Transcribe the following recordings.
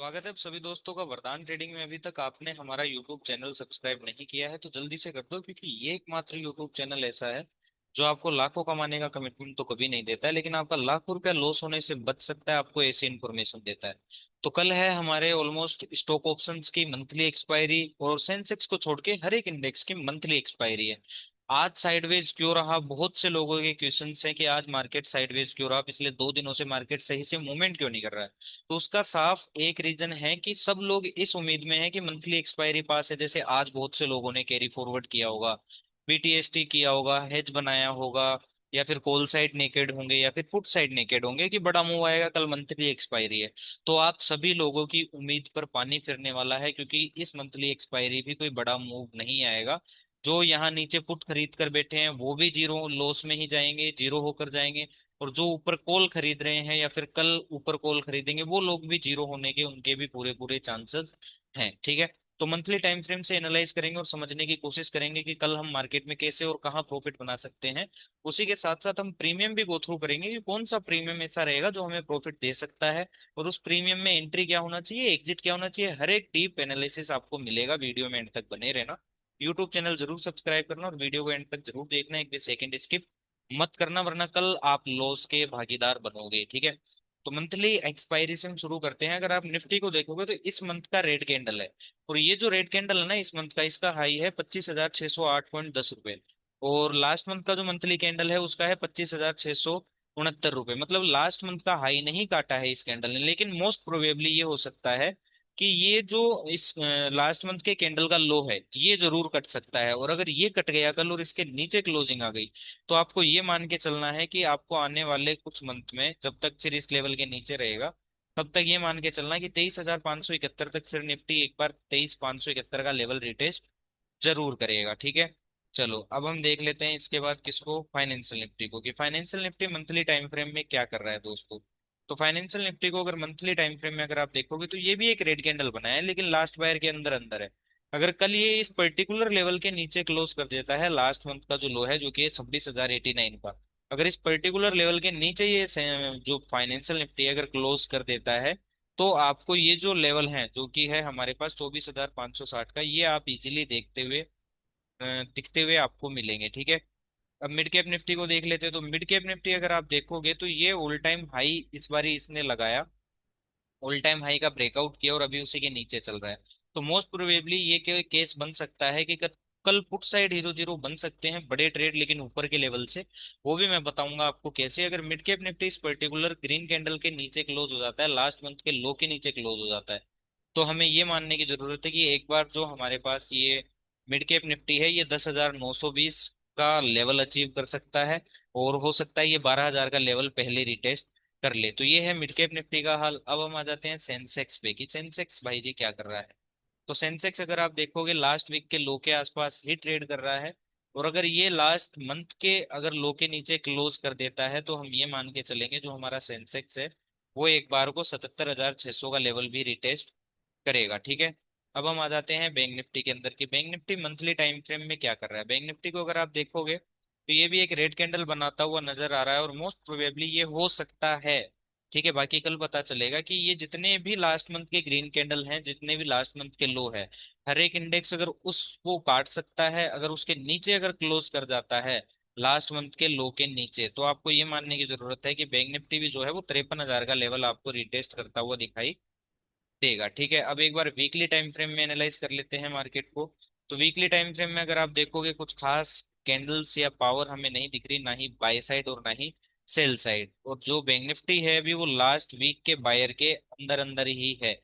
स्वागत है आप सभी दोस्तों का वरदान ट्रेडिंग में। अभी तक आपने हमारा यूट्यूब चैनल सब्सक्राइब नहीं किया है तो जल्दी से कर दो, क्योंकि ये एकमात्र यूट्यूब चैनल ऐसा है जो आपको लाखों कमाने का कमिटमेंट तो कभी नहीं देता है, लेकिन आपका लाखों रुपया लॉस होने से बच सकता है, आपको ऐसी इन्फॉर्मेशन देता है। तो कल है हमारे ऑलमोस्ट स्टॉक ऑप्शंस की मंथली एक्सपायरी, और सेंसेक्स को छोड़ के हर एक इंडेक्स की मंथली एक्सपायरी है। आज साइडवेज क्यों रहा? बहुत से लोगों के क्वेश्चंस हैं कि आज मार्केट साइडवेज क्यों रहा, पिछले 2 दिनों से मार्केट सही से मूवमेंट क्यों नहीं कर रहा है। तो उसका साफ एक रीजन है कि सब लोग इस उम्मीद में है कि मंथली एक्सपायरी पास है। जैसे आज बहुत से लोगों ने कैरी फॉरवर्ड किया होगा, बीटीएसटी किया होगा, हेज बनाया होगा, या फिर कॉल साइड नेकेड होंगे, या फिर पुट साइड नेकेड होंगे कि बड़ा मूव आएगा, कल मंथली एक्सपायरी है। तो आप सभी लोगों की उम्मीद पर पानी फिरने वाला है, क्योंकि इस मंथली एक्सपायरी भी कोई बड़ा मूव नहीं आएगा। जो यहाँ नीचे पुट खरीद कर बैठे हैं वो भी जीरो लॉस में ही जाएंगे, जीरो होकर जाएंगे। और जो ऊपर कॉल खरीद रहे हैं या फिर कल ऊपर कॉल खरीदेंगे वो लोग भी जीरो होने के, उनके भी पूरे पूरे चांसेस हैं। ठीक है। तो मंथली टाइम फ्रेम से एनालाइज करेंगे और समझने की कोशिश करेंगे कि कल हम मार्केट में कैसे और कहाँ प्रॉफिट बना सकते हैं। उसी के साथ साथ हम प्रीमियम भी गो थ्रू करेंगे कि कौन सा प्रीमियम ऐसा रहेगा जो हमें प्रॉफिट दे सकता है, और उस प्रीमियम में एंट्री क्या होना चाहिए, एग्जिट क्या होना चाहिए। हर एक डीप एनालिसिस आपको मिलेगा। वीडियो में एंड तक बने रहना। यूट्यूब चैनल जरूर सब्सक्राइब करना और वीडियो को एंड तक जरूर देखना, एक भी सेकंड स्किप मत करना, वरना कल आप लॉस के भागीदार बनोगे। ठीक है। तो मंथली एक्सपायरी से हम शुरू करते हैं। अगर आप निफ्टी को देखोगे तो इस मंथ का रेड कैंडल है, और ये जो रेड कैंडल है ना इस मंथ का, इसका हाई है 25,608.10 रुपए। और लास्ट मंथ का जो मंथली कैंडल है उसका है 25,669 रुपए। मतलब लास्ट मंथ का हाई नहीं काटा है इस कैंडल ने, लेकिन मोस्ट प्रोबेबली ये हो सकता है कि ये जो इस लास्ट मंथ के कैंडल का लो है ये जरूर कट सकता है। और अगर ये कट गया कल और इसके नीचे क्लोजिंग आ गई, तो आपको ये मान के चलना है कि आपको आने वाले कुछ मंथ में जब तक फिर इस लेवल के नीचे रहेगा, तब तक ये मान के चलना कि 23,571 तक फिर निफ्टी एक बार 23,571 का लेवल रिटेस्ट जरूर करेगा। ठीक है। चलो अब हम देख लेते हैं इसके बाद किसको, फाइनेंशियल निफ्टी को, कि financial Nifty monthly time frame में क्या कर रहा है दोस्तों। तो फाइनेंशियल निफ्टी को अगर मंथली टाइम फ्रेम में अगर आप देखोगे तो ये भी एक रेड कैंडल बनाया है, लेकिन लास्ट बायर के अंदर अंदर है। अगर कल ये इस पर्टिकुलर लेवल के नीचे क्लोज कर देता है, लास्ट मंथ का जो लो है जो कि है 26,089 का, अगर इस पर्टिकुलर लेवल के नीचे ये जो फाइनेंशियल निफ्टी अगर क्लोज कर देता है, तो आपको ये जो लेवल है जो कि है हमारे पास 24,560 का, ये आप इजीली देखते हुए दिखते हुए आपको मिलेंगे। ठीक है। अब मिड कैप निफ्टी को देख लेते हैं। तो मिड कैप निफ्टी अगर आप देखोगे तो ये ऑल टाइम हाई इस बारी इसने लगाया, ऑल टाइम हाई का ब्रेकआउट किया और अभी उसी के नीचे चल रहा है। तो मोस्ट प्रोबेबली ये केस बन सकता है कि कल पुट साइड हीरो जीरो बन सकते हैं बड़े ट्रेड, लेकिन ऊपर के लेवल से। वो भी मैं बताऊंगा आपको कैसे। अगर मिड कैप निफ्टी इस पर्टिकुलर ग्रीन कैंडल के नीचे क्लोज हो जाता है, लास्ट मंथ के लो के नीचे क्लोज हो जाता है, तो हमें ये मानने की जरूरत है कि एक बार जो हमारे पास ये मिड कैप निफ्टी है ये 10,920 का लेवल अचीव कर सकता है, और हो सकता है ये 12,000 का लेवल पहले रिटेस्ट कर ले। तो ये है मिड कैप निफ्टी का हाल। अब हम आ जाते हैं सेंसेक्स पे, कि सेंसेक्स भाई जी क्या कर रहा है। तो सेंसेक्स अगर आप देखोगे लास्ट वीक के लो के आसपास ही ट्रेड कर रहा है, और अगर ये लास्ट मंथ के अगर लो के नीचे क्लोज कर देता है तो हम ये मान के चलेंगे जो हमारा सेंसेक्स है वो एक बार को 77,600 का लेवल भी रिटेस्ट करेगा। ठीक है। अब हम आ जाते हैं बैंक निफ्टी के अंदर, की bank Nifty monthly time frame में क्या कर रहा है। बैंक निफ्टी को अगर आप देखोगे तो ये भी एक रेड कैंडल बनाता हुआ नजर आ रहा है, और मोस्ट प्रोबेबली ये हो सकता है। ठीक है। बाकी कल पता चलेगा कि ये जितने भी लास्ट मंथ के ग्रीन कैंडल हैं, जितने भी लास्ट मंथ के लो है, हर एक इंडेक्स अगर उसको काट सकता है, अगर उसके नीचे अगर क्लोज कर जाता है लास्ट मंथ के लो के नीचे, तो आपको ये मानने की जरूरत है कि बैंक निफ्टी भी जो है वो 53,000 का लेवल आपको रिटेस्ट करता हुआ दिखाई देगा। ठीक है। अब एक बार वीकली टाइम फ्रेम में एनालाइज कर लेते हैं मार्केट को। तो वीकली टाइम फ्रेम में अगर आप देखोगे कुछ खास कैंडल्स या पावर हमें नहीं दिख रही, ना ही बाय साइड और ना ही सेल साइड। और जो बैंक निफ्टी है अभी वो लास्ट वीक के बायर के अंदर अंदर ही है।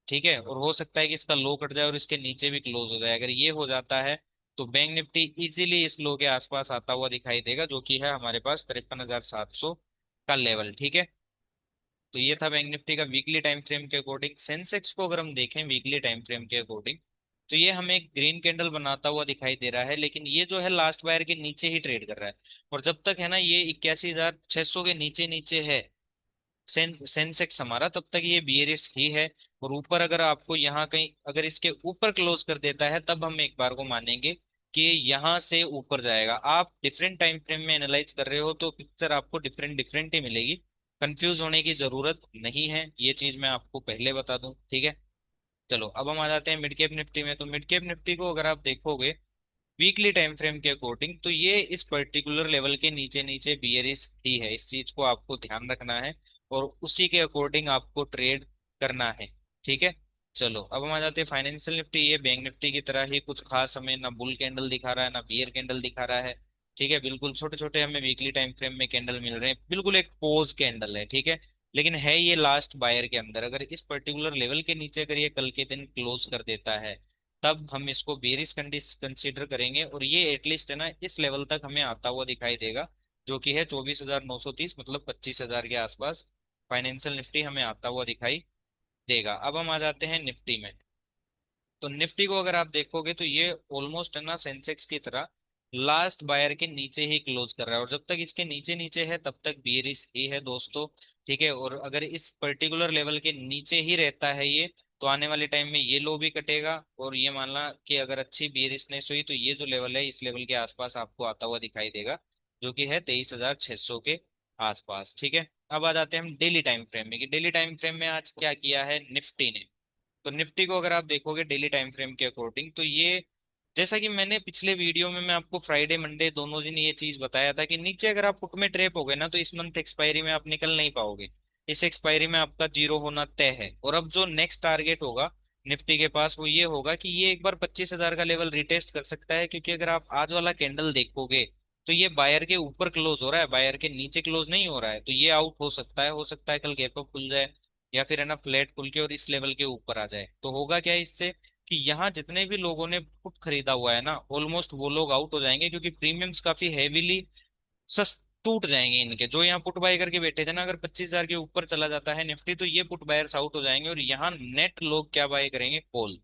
ठीक है। और हो सकता है कि इसका लो कट जाए और इसके नीचे भी क्लोज हो जाए। अगर ये हो जाता है तो बैंक निफ्टी इजीली इस लो के आसपास आता हुआ दिखाई देगा, जो कि है हमारे पास 53,700 का लेवल। ठीक है। तो ये था बैंक निफ्टी का वीकली टाइम फ्रेम के अकॉर्डिंग। सेंसेक्स को अगर हम देखें वीकली टाइम फ्रेम के अकॉर्डिंग, तो ये हमें एक ग्रीन कैंडल बनाता हुआ दिखाई दे रहा है, लेकिन ये जो है लास्ट बायर के नीचे ही ट्रेड कर रहा है। और जब तक है ना ये 81,600 के नीचे नीचे है सेंसेक्स हमारा, तब तक ये बियरिश ही है। और ऊपर अगर आपको यहाँ कहीं अगर इसके ऊपर क्लोज कर देता है, तब हम एक बार को मानेंगे कि यहाँ से ऊपर जाएगा। आप डिफरेंट टाइम फ्रेम में एनालाइज कर रहे हो तो पिक्चर आपको डिफरेंट डिफरेंट ही मिलेगी। कंफ्यूज होने की जरूरत नहीं है, ये चीज मैं आपको पहले बता दूं, ठीक है। चलो अब हम आ जाते हैं मिड कैप निफ्टी में। तो मिड कैप निफ्टी को अगर आप देखोगे वीकली टाइम फ्रेम के अकॉर्डिंग, तो ये इस पर्टिकुलर लेवल के नीचे नीचे बियरिश ही है, इस चीज को आपको ध्यान रखना है और उसी के अकॉर्डिंग आपको ट्रेड करना है, ठीक है। चलो अब हम आ जाते हैं फाइनेंशियल निफ्टी। ये बैंक निफ्टी की तरह ही कुछ खास हमें ना बुल कैंडल दिखा रहा है ना बियर कैंडल दिखा रहा है, ठीक है। बिल्कुल छोटे छोटे हमें वीकली टाइम फ्रेम में कैंडल मिल रहे हैं, बिल्कुल एक पोज कैंडल है, ठीक है। लेकिन है ये लास्ट बायर के अंदर, अगर इस पर्टिकुलर लेवल के नीचे अगर ये कल के दिन क्लोज कर देता है तब हम इसको बेरिश कंसीडर करेंगे, और ये एटलीस्ट है ना इस लेवल तक हमें आता हुआ दिखाई देगा, जो कि है 24,930, मतलब 25,000 के आसपास फाइनेंशियल निफ्टी हमें आता हुआ दिखाई देगा। अब हम आ जाते हैं निफ्टी में। तो निफ्टी को अगर आप देखोगे तो ये ऑलमोस्ट है ना सेंसेक्स की तरह लास्ट बायर के नीचे ही क्लोज कर रहा है, और जब तक इसके नीचे नीचे है तब तक बेरिश ही है दोस्तों, ठीक है। और अगर इस पर्टिकुलर लेवल के नीचे ही रहता है ये, तो आने वाले टाइम में ये लो भी कटेगा, और ये मानना कि अगर अच्छी बेरिशनेस हुई तो ये जो लेवल है इस लेवल के आसपास आपको आता हुआ दिखाई देगा, जो कि है 23,600 के आसपास, ठीक है। अब आ जाते हैं हम डेली टाइम फ्रेम में, कि डेली टाइम फ्रेम में आज क्या किया है निफ्टी ने। तो निफ्टी को अगर आप देखोगे डेली टाइम फ्रेम के अकॉर्डिंग, तो ये जैसा कि मैंने पिछले वीडियो में मैं आपको फ्राइडे मंडे दोनों दिन ये चीज बताया था कि नीचे अगर आप पुट में ट्रेप हो गए ना तो इस मंथ एक्सपायरी में आप निकल नहीं पाओगे, इस एक्सपायरी में आपका जीरो होना तय है। और अब जो नेक्स्ट टारगेट होगा निफ्टी के पास वो ये होगा कि ये एक बार 25,000 का लेवल रिटेस्ट कर सकता है, क्योंकि अगर आप आज वाला कैंडल देखोगे तो ये बायर के ऊपर क्लोज हो रहा है, बायर के नीचे क्लोज नहीं हो रहा है। तो ये आउट हो सकता है कल गैप अप खुल जाए, या फिर है ना फ्लैट खुल के और इस लेवल के ऊपर आ जाए। तो होगा क्या इससे कि यहाँ जितने भी लोगों ने पुट खरीदा हुआ है ना ऑलमोस्ट वो लोग आउट हो जाएंगे, क्योंकि प्रीमियम्स काफी हेवीली सस टूट जाएंगे इनके। जो यहाँ पुट बाय करके बैठे थे ना, अगर 25,000 के ऊपर चला जाता है निफ्टी तो ये पुट बायर्स आउट हो जाएंगे, और यहाँ नेट लोग क्या बाय करेंगे, कॉल।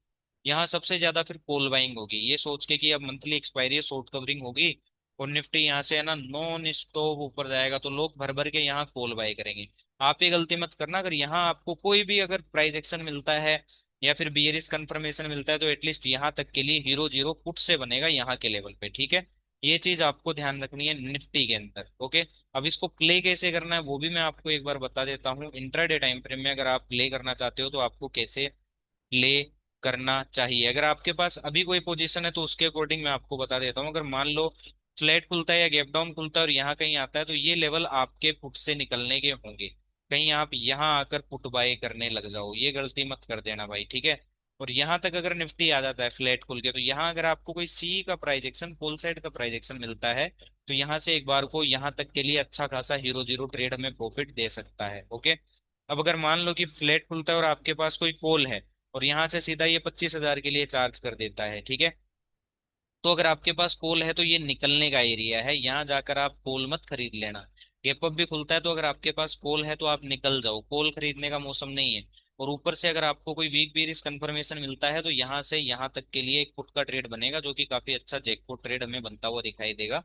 यहाँ सबसे ज्यादा फिर कॉल बाइंग होगी, ये सोच के कि अब मंथली एक्सपायरी है, शॉर्ट कवरिंग होगी और निफ्टी यहाँ से है ना नॉन स्टॉप ऊपर जाएगा, तो लोग भर भर के यहाँ कॉल बाय करेंगे। आप ये गलती मत करना, अगर यहाँ आपको कोई भी अगर प्राइस एक्शन मिलता है या फिर बियरिश कंफर्मेशन मिलता है, तो एटलीस्ट यहाँ तक के लिए हीरो जीरो पुट से बनेगा यहाँ के लेवल पे, ठीक है। ये चीज आपको ध्यान रखनी है निफ्टी के अंदर, ओके। अब इसको प्ले कैसे करना है वो भी मैं आपको एक बार बता देता हूँ। इंट्राडे टाइम फ्रेम में अगर आप प्ले करना चाहते हो तो आपको कैसे प्ले करना चाहिए। अगर आपके पास अभी कोई पोजीशन है तो उसके अकॉर्डिंग मैं आपको बता देता हूँ। अगर मान लो फ्लैट खुलता है या गैप डाउन खुलता है और यहाँ कहीं आता है, तो ये लेवल आपके फुट से निकलने के होंगे, कहीं आप यहाँ आकर पुट बाय करने लग जाओ, ये गलती मत कर देना भाई, ठीक है। और यहाँ तक अगर निफ्टी आ जाता है फ्लैट खुल के, तो यहाँ अगर आपको कोई सी का प्राइस एक्शन फुल साइड का प्राइस एक्शन मिलता है, तो यहाँ से एक बार को यहाँ तक के लिए अच्छा खासा हीरो जीरो ट्रेड हमें प्रॉफिट दे सकता है, ओके। अब अगर मान लो कि फ्लैट खुलता है और आपके पास कोई कॉल है और यहाँ से सीधा ये 25,000 के लिए चार्ज कर देता है, ठीक है। तो अगर आपके पास कॉल है तो ये निकलने का एरिया है, यहाँ जाकर आप कॉल मत खरीद लेना। गैप अप भी खुलता है तो अगर आपके पास कॉल है तो आप निकल जाओ, कॉल खरीदने का मौसम नहीं है। और ऊपर से अगर आपको कोई वीक बेरिश कंफर्मेशन मिलता है तो यहाँ से यहाँ तक के लिए एक पुट का ट्रेड बनेगा, जो कि काफी अच्छा जैकपॉट ट्रेड हमें बनता हुआ दिखाई देगा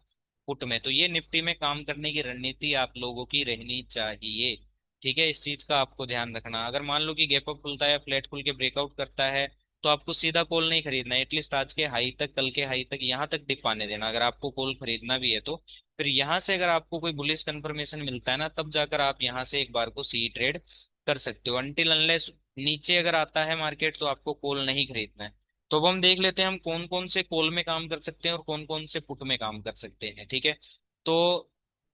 पुट में। तो ये निफ्टी में काम करने की रणनीति आप लोगों की रहनी चाहिए, ठीक है। इस चीज का आपको ध्यान रखना। अगर मान लो कि गैप अप खुलता है, फ्लैट खुल के ब्रेकआउट करता है, तो आपको सीधा कॉल नहीं खरीदना है, एटलीस्ट आज के हाई तक कल के हाई तक यहाँ तक डिप आने देना। अगर आपको कॉल खरीदना भी है तो फिर यहाँ से अगर आपको कोई बुलिश कंफर्मेशन मिलता है ना, तब जाकर आप यहाँ से एक बार को सी ट्रेड कर सकते हो। अनटिल अनलेस नीचे अगर आता है मार्केट तो आपको कॉल नहीं खरीदना है। तो अब हम देख लेते हैं हम कौन कौन से कॉल में काम कर सकते हैं और कौन कौन से पुट में काम कर सकते हैं, ठीक है। तो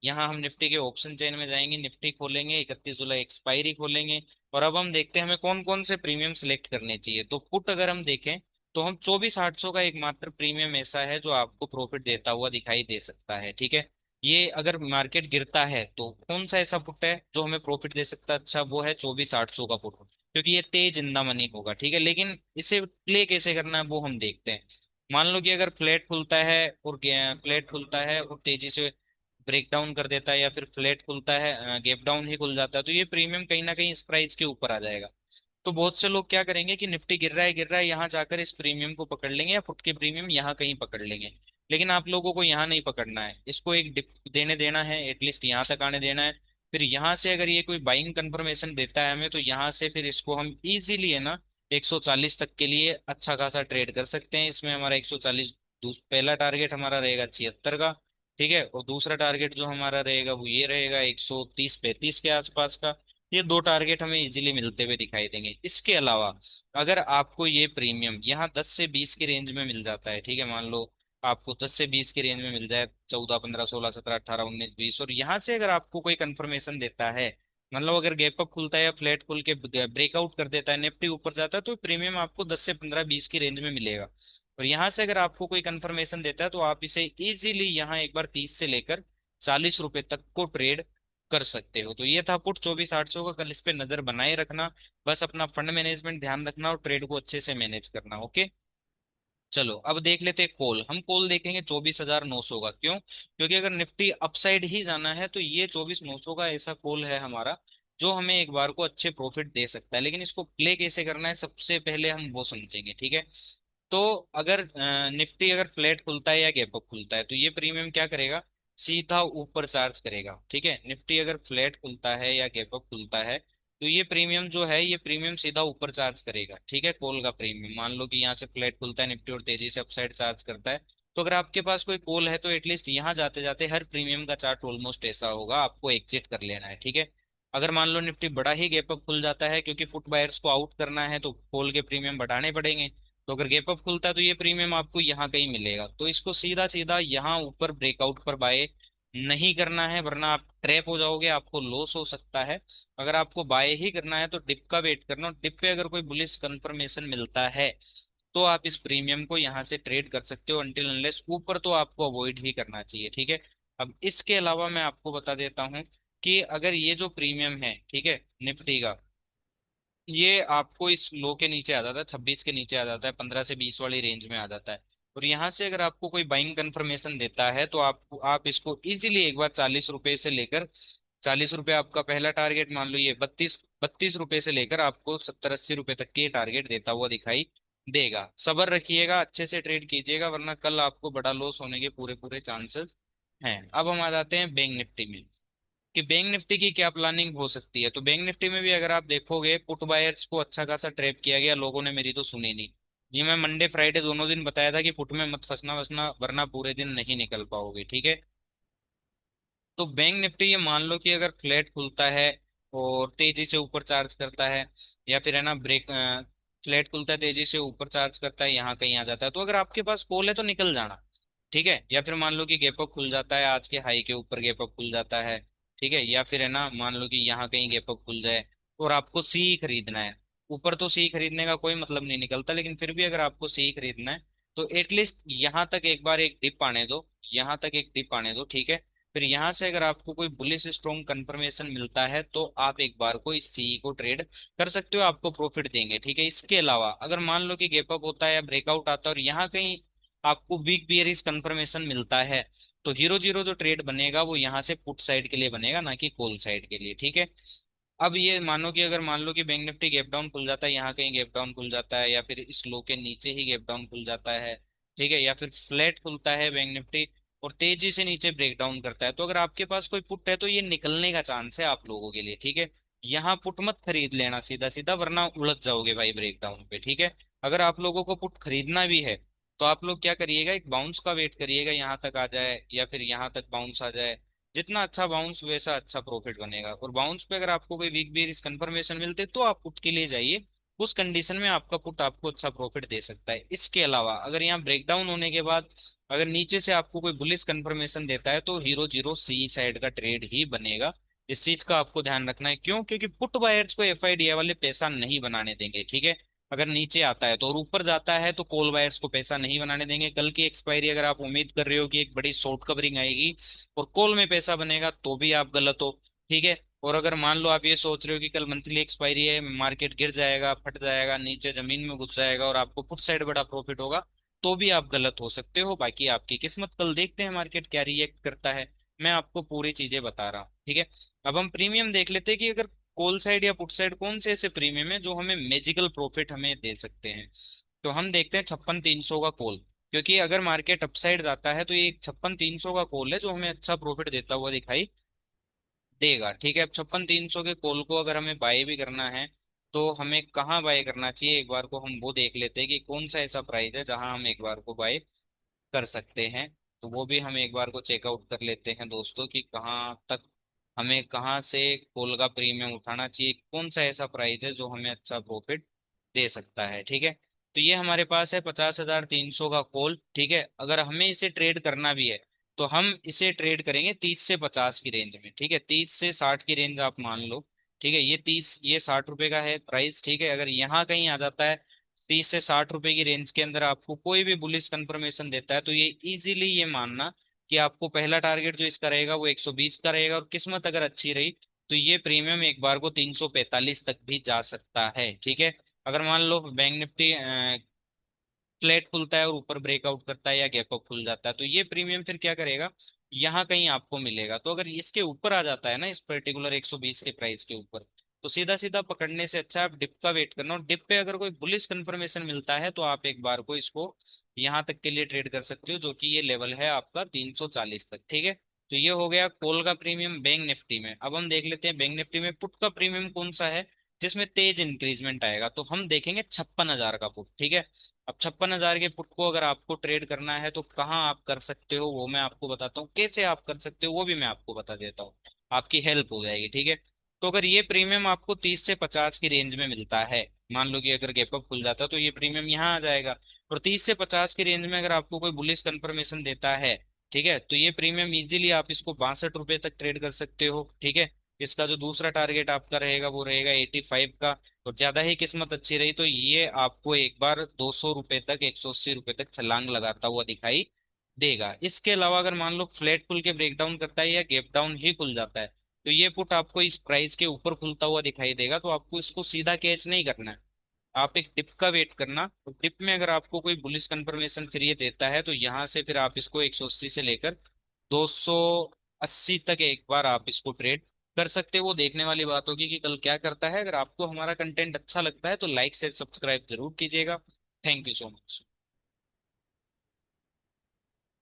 यहाँ हम निफ्टी के ऑप्शन चेन में जाएंगे, निफ्टी खोलेंगे, 31 जुलाई एक्सपायरी खोलेंगे, और अब हम देखते हैं हमें कौन कौन से प्रीमियम सिलेक्ट करने चाहिए। तो पुट अगर हम देखें तो हम 24,800 का एकमात्र प्रीमियम ऐसा है जो आपको प्रॉफिट देता हुआ दिखाई दे सकता है, ठीक है। ये अगर मार्केट गिरता है तो कौन सा ऐसा पुट है जो हमें प्रॉफिट दे सकता है, अच्छा वो है 24,800 का पुट, क्योंकि ये तेज इन द मनी होगा, ठीक है। लेकिन इसे प्ले कैसे करना है वो हम देखते हैं। मान लो कि अगर फ्लैट खुलता है और फ्लैट खुलता है और तेजी से ब्रेक डाउन कर देता है, या फिर फ्लैट खुलता है गैप डाउन ही खुल जाता है, तो ये प्रीमियम कहीं ना कहीं इस प्राइस के ऊपर आ जाएगा। तो बहुत से लोग क्या करेंगे कि निफ्टी गिर रहा है यहाँ जाकर इस प्रीमियम को पकड़ लेंगे, या फुट के प्रीमियम यहाँ कहीं पकड़ लेंगे। लेकिन आप लोगों को यहाँ नहीं पकड़ना है, इसको एक डिप देने देना है, एटलीस्ट यहाँ तक आने देना है। फिर यहाँ से अगर ये कोई बाइंग कंफर्मेशन देता है हमें, तो यहाँ से फिर इसको हम इजीली है ना 140 तक के लिए अच्छा खासा ट्रेड कर सकते हैं। इसमें हमारा 140 पहला टारगेट हमारा रहेगा 76 का, ठीक है, और दूसरा टारगेट जो हमारा रहेगा वो ये रहेगा 130-35 के आसपास का। ये दो टारगेट हमें इजीली मिलते हुए दिखाई देंगे। इसके अलावा अगर आपको ये प्रीमियम यहाँ 10 से 20 की रेंज में मिल जाता है, ठीक है, मान लो आपको 10 से 20 की रेंज में मिल जाए, 14, 15, 16, 17, 18, 19, 20, और यहाँ से अगर आपको कोई कंफर्मेशन देता है, मतलब अगर गैप अप खुलता है या फ्लैट खुल के ब्रेकआउट कर देता है, निफ्टी ऊपर जाता है, तो प्रीमियम आपको 10 से 15, 20 की रेंज में मिलेगा। और यहाँ से अगर आपको कोई कंफर्मेशन देता है तो आप इसे इजीली यहाँ एक बार 30 से लेकर 40 रुपए तक को ट्रेड कर सकते हो। तो ये था पुट 24-800 का। कल इस पे नजर बनाए रखना, बस अपना फंड मैनेजमेंट ध्यान रखना और ट्रेड को अच्छे से मैनेज करना। ओके, चलो अब देख लेते हैं कॉल। हम कॉल देखेंगे 24,900 का। क्यों? क्योंकि अगर निफ्टी अपसाइड ही जाना है तो ये 24,900 का ऐसा कॉल है हमारा जो हमें एक बार को अच्छे प्रॉफिट दे सकता है। लेकिन इसको प्ले कैसे करना है सबसे पहले हम वो समझेंगे, ठीक है। तो अगर निफ्टी अगर फ्लैट खुलता है या गैप अप खुलता है तो ये प्रीमियम क्या करेगा, सीधा ऊपर चार्ज करेगा। ठीक है, निफ्टी अगर फ्लैट खुलता है या गैप अप खुलता है तो ये प्रीमियम जो है ये प्रीमियम सीधा ऊपर चार्ज करेगा। ठीक है, कॉल का प्रीमियम मान लो कि यहाँ से फ्लैट खुलता है निफ्टी और तेजी से अपसाइड चार्ज करता है, तो अगर आपके पास कोई कॉल है तो एटलीस्ट यहाँ जाते जाते हर प्रीमियम का चार्ट ऑलमोस्ट ऐसा होगा, आपको एग्जिट कर लेना है। ठीक है, अगर मान लो निफ्टी बड़ा ही गैप अप खुल जाता है, क्योंकि फुट बायर्स को आउट करना है तो कॉल के प्रीमियम बढ़ाने पड़ेंगे, तो अगर गैप अप खुलता है तो ये प्रीमियम आपको यहाँ कहीं मिलेगा। तो इसको सीधा सीधा यहाँ ऊपर ब्रेकआउट पर बाय नहीं करना है, वरना आप ट्रैप हो जाओगे, आपको लॉस हो सकता है। अगर आपको बाय ही करना है तो डिप का वेट करना, और डिप पे अगर कोई बुलिश कंफर्मेशन मिलता है तो आप इस प्रीमियम को यहाँ से ट्रेड कर सकते हो, अनटिल अनलेस ऊपर तो आपको अवॉइड ही करना चाहिए। ठीक है, अब इसके अलावा मैं आपको बता देता हूँ कि अगर ये जो प्रीमियम है, ठीक है, निफ्टी का, ये आपको इस लो के नीचे आ जाता है, 26 के नीचे आ जाता है, 15 से 20 वाली रेंज में आ जाता है, और यहाँ से अगर आपको कोई बाइंग कंफर्मेशन देता है तो आप इसको इजीली एक बार 40 रुपए से लेकर, 40 रुपए आपका पहला टारगेट मान लो, ये 32 रुपए से लेकर आपको 70-80 रुपए तक के टारगेट देता हुआ दिखाई देगा। सब्र रखिएगा, अच्छे से ट्रेड कीजिएगा, वरना कल आपको बड़ा लॉस होने के पूरे पूरे चांसेस हैं। अब हम आ जाते हैं बैंक निफ्टी में कि बैंक निफ्टी की क्या प्लानिंग हो सकती है। तो बैंक निफ्टी में भी अगर आप देखोगे पुट बायर्स को अच्छा खासा ट्रैप किया गया, लोगों ने मेरी तो सुनी नहीं। ये मैं मंडे फ्राइडे दोनों दिन बताया था कि पुट में मत फंसना वसना, वरना पूरे दिन नहीं निकल पाओगे। ठीक है, तो बैंक निफ्टी ये मान लो कि अगर फ्लैट खुलता है और तेजी से ऊपर चार्ज करता है, या फिर है ना ब्रेक, फ्लैट खुलता है तेजी से ऊपर चार्ज करता है, यहाँ कहीं आ जाता है, तो अगर आपके पास कॉल है तो निकल जाना। ठीक है, या फिर मान लो कि गैप अप खुल जाता है, आज के हाई के ऊपर गैप अप खुल जाता है, ठीक है, या फिर है ना मान लो कि यहाँ कहीं गैप अप खुल जाए और आपको सी खरीदना है। ऊपर तो सी खरीदने का कोई मतलब नहीं निकलता, लेकिन फिर भी अगर आपको सी खरीदना है तो एटलीस्ट यहाँ तक एक बार एक डिप आने दो, यहाँ तक एक डिप आने दो। ठीक है, फिर यहाँ से अगर आपको कोई बुलिश स्ट्रॉन्ग कंफर्मेशन मिलता है तो आप एक बार को इस सीई को ट्रेड कर सकते हो, आपको प्रॉफिट देंगे। ठीक है, इसके अलावा अगर मान लो कि गैप अप होता है या ब्रेकआउट आता है और यहाँ कहीं आपको वीक बियरिश कंफर्मेशन मिलता है, तो 0-0 जो ट्रेड बनेगा वो यहाँ से पुट साइड के लिए बनेगा, ना कि कॉल साइड के लिए। ठीक है, अब ये मानो कि अगर मान लो कि बैंक निफ्टी गैप डाउन खुल जाता है, यहाँ कहीं गैप डाउन खुल जाता है, या फिर इस लो के नीचे ही गैप डाउन खुल जाता है, ठीक है, या फिर फ्लैट खुलता है बैंक निफ्टी और तेजी से नीचे ब्रेक डाउन करता है, तो अगर आपके पास कोई पुट है तो ये निकलने का चांस है आप लोगों के लिए। ठीक है, यहाँ पुट मत खरीद लेना सीधा सीधा, वरना उलझ जाओगे भाई ब्रेक डाउन पे। ठीक है, अगर आप लोगों को पुट खरीदना भी है तो आप लोग क्या करिएगा, एक बाउंस का वेट करिएगा, यहाँ तक आ जाए या फिर यहाँ तक बाउंस आ जाए, जितना अच्छा बाउंस वैसा अच्छा प्रॉफिट बनेगा। और बाउंस पे अगर आपको कोई वीक बियरिश कंफर्मेशन मिलते तो आप पुट के लिए जाइए, उस कंडीशन में आपका पुट आपको अच्छा प्रॉफिट दे सकता है। इसके अलावा अगर यहाँ ब्रेकडाउन होने के बाद अगर नीचे से आपको कोई बुलिश कंफर्मेशन देता है तो 0-0 सी साइड का ट्रेड ही बनेगा। इस चीज का आपको ध्यान रखना है। क्यों? क्योंकि पुट बायर्स को एफआईडीआई वाले पैसा नहीं बनाने देंगे। ठीक है, अगर नीचे आता है तो, और ऊपर जाता है तो कॉल बायर्स को पैसा नहीं बनाने देंगे। कल की एक्सपायरी अगर आप उम्मीद कर रहे हो कि एक बड़ी शॉर्ट कवरिंग आएगी और कॉल में पैसा बनेगा तो भी आप गलत हो। ठीक है, और अगर मान लो आप ये सोच रहे हो कि कल मंथली एक्सपायरी है, मार्केट गिर जाएगा, फट जाएगा, नीचे जमीन में घुस जाएगा और आपको पुट साइड बड़ा प्रॉफिट होगा, तो भी आप गलत हो सकते हो। बाकी आपकी किस्मत, कल देखते हैं मार्केट क्या रिएक्ट करता है। मैं आपको पूरी चीजें बता रहा हूँ। ठीक है, अब हम प्रीमियम देख लेते हैं कि अगर कॉल साइड या पुट साइड कौन से ऐसे प्रीमियम है जो हमें मैजिकल प्रॉफिट हमें दे सकते हैं। तो हम देखते हैं 56-300 का कॉल, क्योंकि अगर मार्केट अपसाइड जाता है तो ये 56-300 का कॉल है जो हमें अच्छा प्रॉफिट देता हुआ दिखाई देगा। ठीक है, अब 56-300 के कॉल को अगर हमें बाय भी करना है तो हमें कहाँ बाय करना चाहिए, एक बार को हम वो देख लेते हैं कि कौन सा ऐसा प्राइस है जहां हम एक बार को बाय कर सकते हैं। तो वो भी हम एक बार को चेकआउट कर लेते हैं दोस्तों कि कहाँ तक हमें कहाँ से कॉल का प्रीमियम उठाना चाहिए, कौन सा ऐसा प्राइस है जो हमें अच्छा प्रॉफिट दे सकता है। ठीक है, तो ये हमारे पास है 50,300 का कॉल। ठीक है, अगर हमें इसे ट्रेड करना भी है तो हम इसे ट्रेड करेंगे 30 से 50 की रेंज में। ठीक है, 30 से 60 की रेंज आप मान लो। ठीक है, ये 60 रुपए का है प्राइस। ठीक है, अगर यहाँ कहीं आ जाता है 30 से 60 रुपए की रेंज के अंदर आपको कोई भी बुलिश कंफर्मेशन देता है, तो ये इजीली ये मानना कि आपको पहला टारगेट जो इसका रहेगा वो 120 का रहेगा, और किस्मत अगर अच्छी रही तो ये प्रीमियम एक बार को 345 तक भी जा सकता है। ठीक है, अगर मान लो बैंक निफ्टी फ्लैट खुलता है और ऊपर ब्रेकआउट करता है या गैप अप खुल जाता है, तो ये प्रीमियम फिर क्या करेगा, यहाँ कहीं आपको मिलेगा। तो अगर इसके ऊपर आ जाता है ना, इस पर्टिकुलर 120 के प्राइस के ऊपर, तो सीधा सीधा पकड़ने से अच्छा आप डिप का वेट करना, और डिप पे अगर कोई बुलिश कंफर्मेशन मिलता है तो आप एक बार को इसको यहाँ तक के लिए ट्रेड कर सकते हो, जो कि ये लेवल है आपका 340 तक। ठीक है, तो ये हो गया कॉल का प्रीमियम बैंक निफ्टी में। अब हम देख लेते हैं बैंक निफ्टी में पुट का प्रीमियम कौन सा है जिसमें तेज इंक्रीजमेंट आएगा। तो हम देखेंगे 56,000 का पुट। ठीक है, अब 56,000 के पुट को अगर आपको ट्रेड करना है तो कहाँ आप कर सकते हो वो मैं आपको बताता हूँ, कैसे आप कर सकते हो वो भी मैं आपको बता देता हूँ, आपकी हेल्प हो जाएगी। ठीक है, तो अगर ये प्रीमियम आपको 30 से 50 की रेंज में मिलता है, मान लो कि अगर गैपअप खुल जाता है तो ये प्रीमियम यहाँ आ जाएगा। और 30 से 50 की रेंज में अगर आपको कोई बुलिश कंफर्मेशन देता है, ठीक है, तो ये प्रीमियम इजीली आप इसको 62 रुपए तक ट्रेड कर सकते हो। ठीक है, इसका जो दूसरा टारगेट आपका रहेगा वो रहेगा 85 का। और ज्यादा ही किस्मत अच्छी रही तो ये आपको एक बार 200 रुपए तक, 180 रुपए तक छलांग लगाता हुआ दिखाई देगा। इसके अलावा अगर मान लो फ्लैट खुल के ब्रेकडाउन करता है या गैप डाउन ही खुल जाता है, तो ये पुट आपको इस प्राइस के ऊपर खुलता हुआ दिखाई देगा, तो आपको इसको सीधा कैच नहीं करना है, आप एक डिप का वेट करना। तो डिप में अगर आपको कोई बुलिश कंफर्मेशन फिर ये देता है तो यहाँ से फिर आप इसको 180 से लेकर 280 तक एक बार आप इसको ट्रेड कर सकते हो। वो देखने वाली बात होगी कि कल क्या करता है। अगर आपको हमारा कंटेंट अच्छा लगता है तो लाइक शेयर सब्सक्राइब जरूर कीजिएगा। Thank you so much.